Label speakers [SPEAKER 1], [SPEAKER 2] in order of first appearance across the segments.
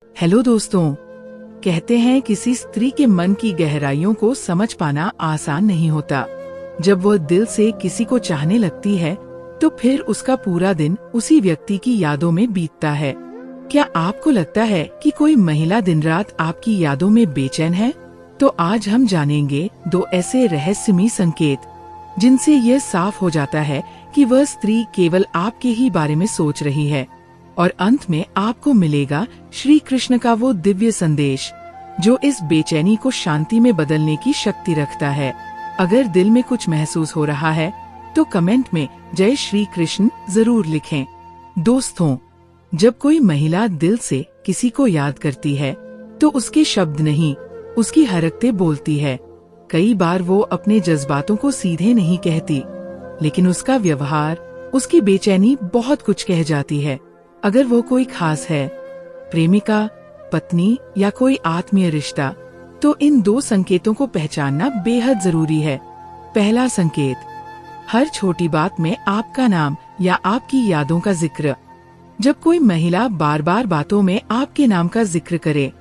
[SPEAKER 1] Hello दोस्तों, कहते हैं किसी स्त्री के मन की गहराइयों को समझ पाना आसान नहीं होता। जब वह दिल से किसी को चाहने लगती है तो फिर उसका पूरा दिन उसी व्यक्ति की यादों में बीतता है। क्या आपको लगता है कि कोई महिला दिन रात आपकी यादों में बेचैन है? तो आज हम जानेंगे 2 ऐसे रहस्यमयी संकेत जिनसे यह साफ हो जाता है कि वह स्त्री केवल आपके ही बारे में सोच रही है। और अंत में आपको मिलेगा श्री कृष्ण का वो दिव्य संदेश जो इस बेचैनी को शांति में बदलने की शक्ति रखता है। अगर दिल में कुछ महसूस हो रहा है तो कमेंट में जय श्री कृष्ण जरूर लिखें। दोस्तों, जब कोई महिला दिल से किसी को याद करती है तो उसके शब्द नहीं, उसकी हरकतें बोलती है। कई बार वो अपने जज्बातों को सीधे नहीं कहती, लेकिन उसका व्यवहार, उसकी बेचैनी बहुत कुछ कह जाती है। अगर वो कोई खास है, प्रेमिका, पत्नी या कोई आत्मीय रिश्ता, तो इन 2 संकेतों को पहचानना बेहद जरूरी है। पहला संकेत, हर छोटी बात में आपका नाम या आपकी यादों का जिक्र। जब कोई महिला बार बार बातों में आपके नाम का जिक्र करे,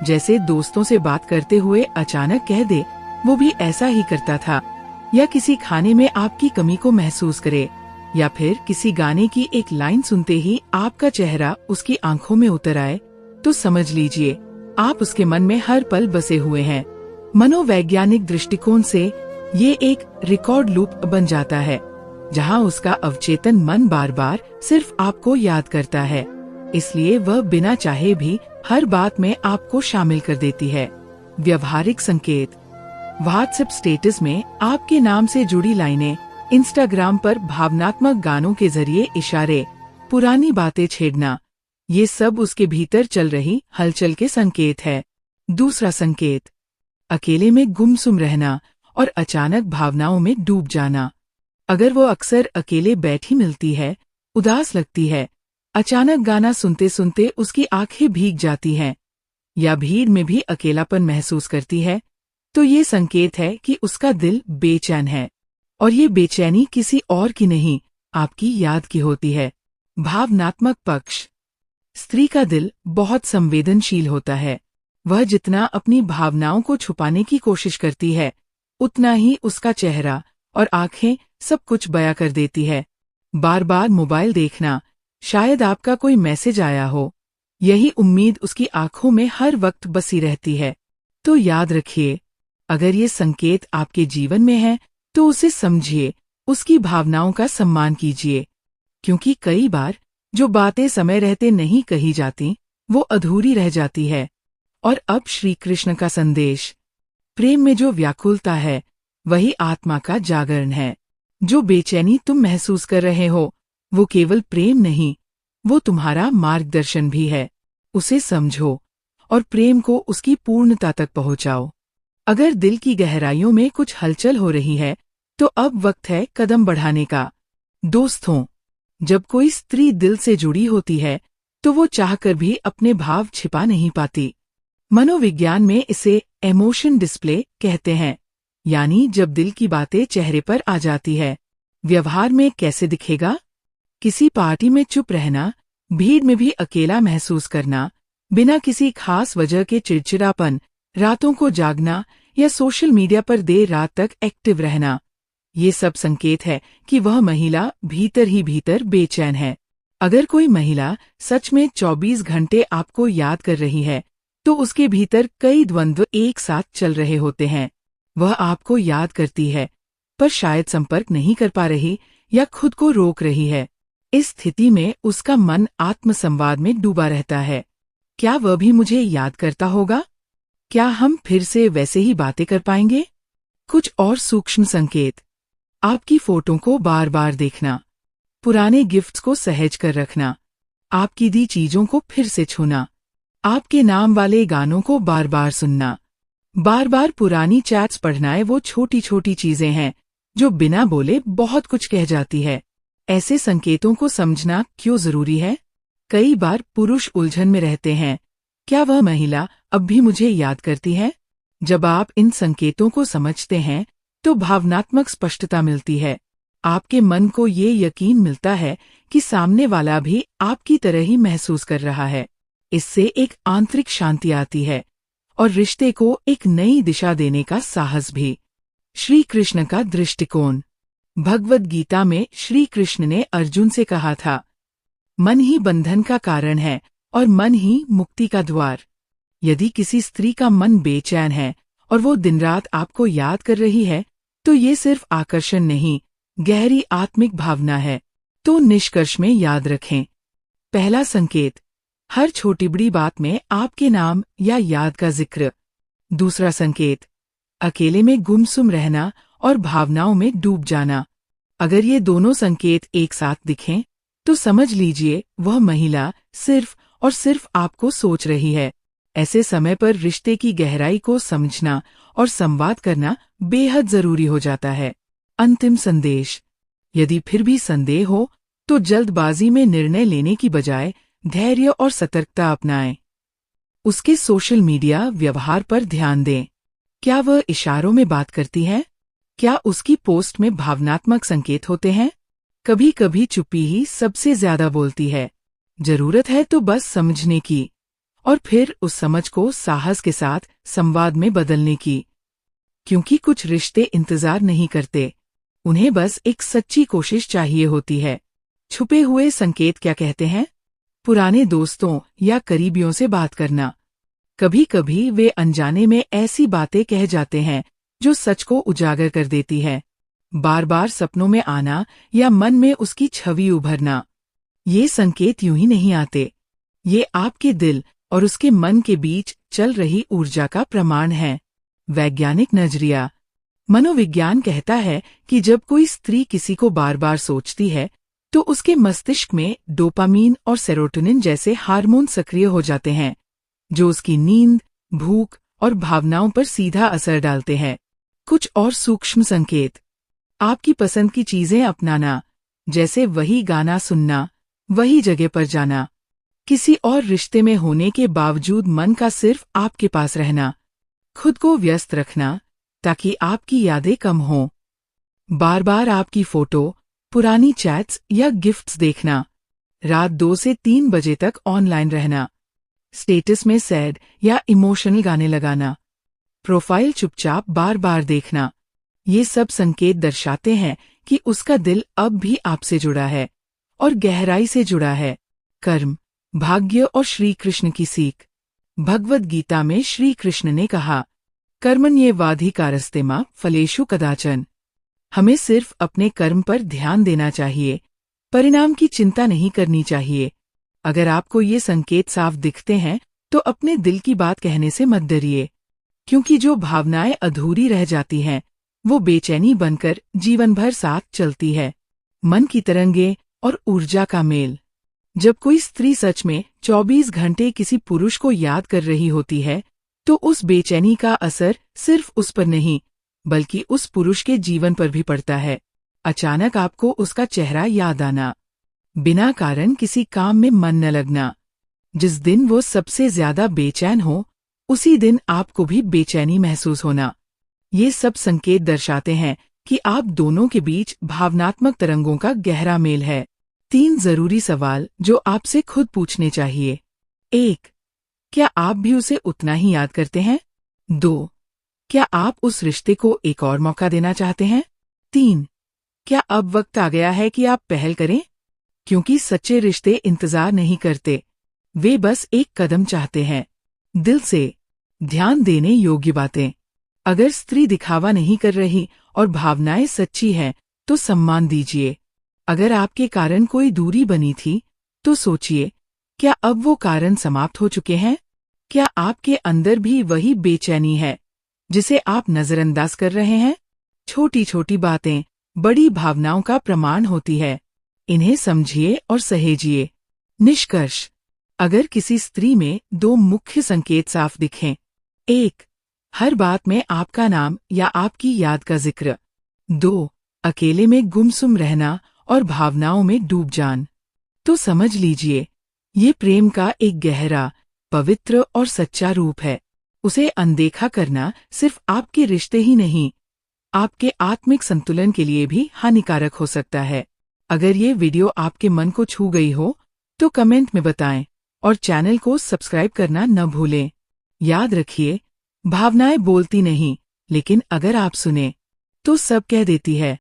[SPEAKER 1] जैसे दोस्तों से बात करते हुए अचानक कह दे वो भी ऐसा ही करता था, या किसी खाने में आपकी कमी को महसूस करे, या फिर किसी गाने की एक लाइन सुनते ही आपका चेहरा उसकी आंखों में उतर आए, तो समझ लीजिए आप उसके मन में हर पल बसे हुए हैं। मनोवैज्ञानिक दृष्टिकोण से ये एक रिकॉर्ड लूप बन जाता है, जहां उसका अवचेतन मन बार बार सिर्फ आपको याद करता है। इसलिए वह बिना चाहे भी हर बात में आपको शामिल कर देती है। व्यवहारिक संकेत, व्हाट्सएप स्टेटस में आपके नाम से जुड़ी लाइनें, इंस्टाग्राम पर भावनात्मक गानों के जरिए इशारे, पुरानी बातें छेड़ना, ये सब उसके भीतर चल रही हलचल के संकेत है। दूसरा संकेत, अकेले में गुमसुम रहना और अचानक भावनाओं में डूब जाना। अगर वो अक्सर अकेले बैठी मिलती है, उदास लगती है, अचानक गाना सुनते सुनते उसकी आंखें भीग जाती हैं, या भीड़ में भी अकेलापन महसूस करती है, तो ये संकेत है कि उसका दिल बेचैन है। और ये बेचैनी किसी और की नहीं, आपकी याद की होती है। भावनात्मक पक्ष, स्त्री का दिल बहुत संवेदनशील होता है। वह जितना अपनी भावनाओं को छुपाने की कोशिश करती है, उतना ही उसका चेहरा और आंखें सब कुछ बयां कर देती है। बार बार मोबाइल देखना, शायद आपका कोई मैसेज आया हो, यही उम्मीद उसकी आंखों में हर वक्त बसी रहती है। तो याद रखिए, अगर ये संकेत आपके जीवन में है तो उसे समझिए, उसकी भावनाओं का सम्मान कीजिए, क्योंकि कई बार जो बातें समय रहते नहीं कही जाती वो अधूरी रह जाती है। और अब श्री कृष्ण का संदेश, प्रेम में जो व्याकुलता है वही आत्मा का जागरण है। जो बेचैनी तुम महसूस कर रहे हो वो केवल प्रेम नहीं, वो तुम्हारा मार्गदर्शन भी है। उसे समझो और प्रेम को उसकी पूर्णता तक पहुंचाओ। अगर दिल की गहराइयों में कुछ हलचल हो रही है तो अब वक्त है कदम बढ़ाने का। दोस्तों, जब कोई स्त्री दिल से जुड़ी होती है तो वो चाहकर भी अपने भाव छिपा नहीं पाती। मनोविज्ञान में इसे इमोशन डिस्प्ले कहते हैं, यानी जब दिल की बातें चेहरे पर आ जाती है। व्यवहार में कैसे दिखेगा? किसी पार्टी में चुप रहना, भीड़ में भी अकेला महसूस करना, बिना किसी खास वजह के चिड़चिड़ापन, रातों को जागना या सोशल मीडिया पर देर रात तक एक्टिव रहना, ये सब संकेत है कि वह महिला भीतर ही भीतर बेचैन है। अगर कोई महिला सच में 24 घंटे आपको याद कर रही है तो उसके भीतर कई द्वंद्व एक साथ चल रहे होते हैं। वह आपको याद करती है पर शायद संपर्क नहीं कर पा रही या खुद को रोक रही है। इस स्थिति में उसका मन आत्मसंवाद में डूबा रहता है। क्या वह भी मुझे याद करता होगा? क्या हम फिर से वैसे ही बातें कर पाएंगे? कुछ और सूक्ष्म संकेत, आपकी फोटो को बार बार देखना, पुराने गिफ्ट्स को सहेज कर रखना, आपकी दी चीजों को फिर से छूना, आपके नाम वाले गानों को बार बार सुनना, बार बार पुरानी चैट्स पढ़ना। वो छोटी छोटी चीजें हैं जो बिना बोले बहुत कुछ कह जाती है। ऐसे संकेतों को समझना क्यों जरूरी है? कई बार पुरुष उलझन में रहते हैं, क्या वह महिला अब भी मुझे याद करती है? जब आप इन संकेतों को समझते हैं तो भावनात्मक स्पष्टता मिलती है। आपके मन को ये यकीन मिलता है कि सामने वाला भी आपकी तरह ही महसूस कर रहा है। इससे एक आंतरिक शांति आती है और रिश्ते को एक नई दिशा देने का साहस भी। श्री कृष्ण का दृष्टिकोण। भगवद गीता में श्री कृष्ण ने अर्जुन से कहा था, मन ही बंधन का कारण है और मन ही मुक्ति का द्वार। यदि किसी स्त्री का मन बेचैन है और वो दिन रात आपको याद कर रही है, तो ये सिर्फ आकर्षण नहीं, गहरी आत्मिक भावना है। तो निष्कर्ष में याद रखें। पहला संकेत, हर छोटी बड़ी बात में आपके नाम या याद का जिक्र। दूसरा संकेत, अकेले में गुमसुम रहना और भावनाओं में डूब जाना। अगर ये दोनों संकेत एक साथ दिखें, तो समझ लीजिए वह महिला सिर्फ और सिर्फ आपको सोच रही है। ऐसे समय पर रिश्ते की गहराई को समझना और संवाद करना बेहद जरूरी हो जाता है। अंतिम संदेश, यदि फिर भी संदेह हो, तो जल्दबाजी में निर्णय लेने की बजाय धैर्य और सतर्कता अपनाएं। उसके सोशल मीडिया व्यवहार पर ध्यान दें। क्या वह इशारों में बात करती है? क्या उसकी पोस्ट में भावनात्मक संकेत होते हैं? कभी कभी चुप्पी ही सबसे ज्यादा बोलती है। जरूरत है तो बस समझने की और फिर उस समझ को साहस के साथ संवाद में बदलने की। क्योंकि कुछ रिश्ते इंतजार नहीं करते, उन्हें बस एक सच्ची कोशिश चाहिए होती है। छुपे हुए संकेत क्या कहते हैं? पुराने दोस्तों या करीबियों से बात करना। कभी कभी वे अनजाने में ऐसी बातें कह जाते हैं जो सच को उजागर कर देती है। बार बार सपनों में आना या मन में उसकी छवि उभरना, ये संकेत यूं ही नहीं आते। ये आपके दिल और उसके मन के बीच चल रही ऊर्जा का प्रमाण है। वैज्ञानिक नजरिया। मनोविज्ञान कहता है कि जब कोई स्त्री किसी को बार बार सोचती है, तो उसके मस्तिष्क में डोपामीन और सेरोटोनिन जैसे हार्मोन सक्रिय हो जाते हैं, जो उसकी नींद, भूख और भावनाओं पर सीधा असर डालते हैं। कुछ और सूक्ष्म संकेत, आपकी पसंद की चीजें अपनाना, जैसे वही गाना सुनना, वही जगह पर जाना, किसी और रिश्ते में होने के बावजूद मन का सिर्फ आपके पास रहना, खुद को व्यस्त रखना ताकि आपकी यादें कम हों, बार बार आपकी फोटो, पुरानी चैट्स या गिफ्ट्स देखना, रात 2 से 3 बजे तक ऑनलाइन रहना, स्टेटस में सैड या इमोशनल गाने लगाना, प्रोफाइल चुपचाप बार बार देखना। ये सब संकेत दर्शाते हैं कि उसका दिल अब भी आपसे जुड़ा है और गहराई से जुड़ा है। कर्म, भाग्य और श्री कृष्ण की सीख। भगवद गीता में श्री कृष्ण ने कहा, कर्मण्येवाधिकारस्ते मा फलेषु कदाचन। हमें सिर्फ अपने कर्म पर ध्यान देना चाहिए, परिणाम की चिंता नहीं करनी चाहिए। अगर आपको ये संकेत साफ दिखते हैं, तो अपने दिल की बात कहने से मत डरिए, क्योंकि जो भावनाएं अधूरी रह जाती हैं, वो बेचैनी बनकर जीवन भर साथ चलती है। मन की तरंगे और ऊर्जा का मेल। जब कोई स्त्री सच में 24 घंटे किसी पुरुष को याद कर रही होती है, तो उस बेचैनी का असर सिर्फ उस पर नहीं, बल्कि उस पुरुष के जीवन पर भी पड़ता है। अचानक आपको उसका चेहरा याद आना, बिना कारण किसी काम में मन न लगना। जिस दिन वो सबसे ज्यादा बेचैन हो, उसी दिन आपको भी बेचैनी महसूस होना। ये सब संकेत दर्शाते हैं कि आप दोनों के बीच भावनात्मक तरंगों का गहरा मेल है। 3 जरूरी सवाल जो आपसे खुद पूछने चाहिए। 1. क्या आप भी उसे उतना ही याद करते हैं? 2. क्या आप उस रिश्ते को एक और मौका देना चाहते हैं? 3. क्या अब वक्त आ गया है कि आप पहल करें? क्योंकि सच्चे रिश्ते इंतजार नहीं करते, वे बस एक कदम चाहते हैं। दिल से ध्यान देने योग्य बातें। अगर स्त्री दिखावा नहीं कर रही और भावनाएं सच्ची हैं, तो सम्मान दीजिए। अगर आपके कारण कोई दूरी बनी थी, तो सोचिए, क्या अब वो कारण समाप्त हो चुके हैं? क्या आपके अंदर भी वही बेचैनी है जिसे आप नजरअंदाज कर रहे हैं? छोटी छोटी बातें बड़ी भावनाओं का प्रमाण होती है। इन्हें समझिए और सहेजिए। निष्कर्ष, अगर किसी स्त्री में 2 मुख्य संकेत साफ दिखें, 1. हर बात में आपका नाम या आपकी याद का जिक्र, 2. अकेले में गुमसुम रहना और भावनाओं में डूब जान, तो समझ लीजिए ये प्रेम का एक गहरा, पवित्र और सच्चा रूप है। उसे अनदेखा करना सिर्फ आपके रिश्ते ही नहीं, आपके आत्मिक संतुलन के लिए भी हानिकारक हो सकता है। अगर ये वीडियो आपके मन को छू गई हो, तो कमेंट में बताएं और चैनल को सब्सक्राइब करना न भूलें। याद रखिए, भावनाएं बोलती नहीं, लेकिन अगर आप सुने तो सब कह देती है।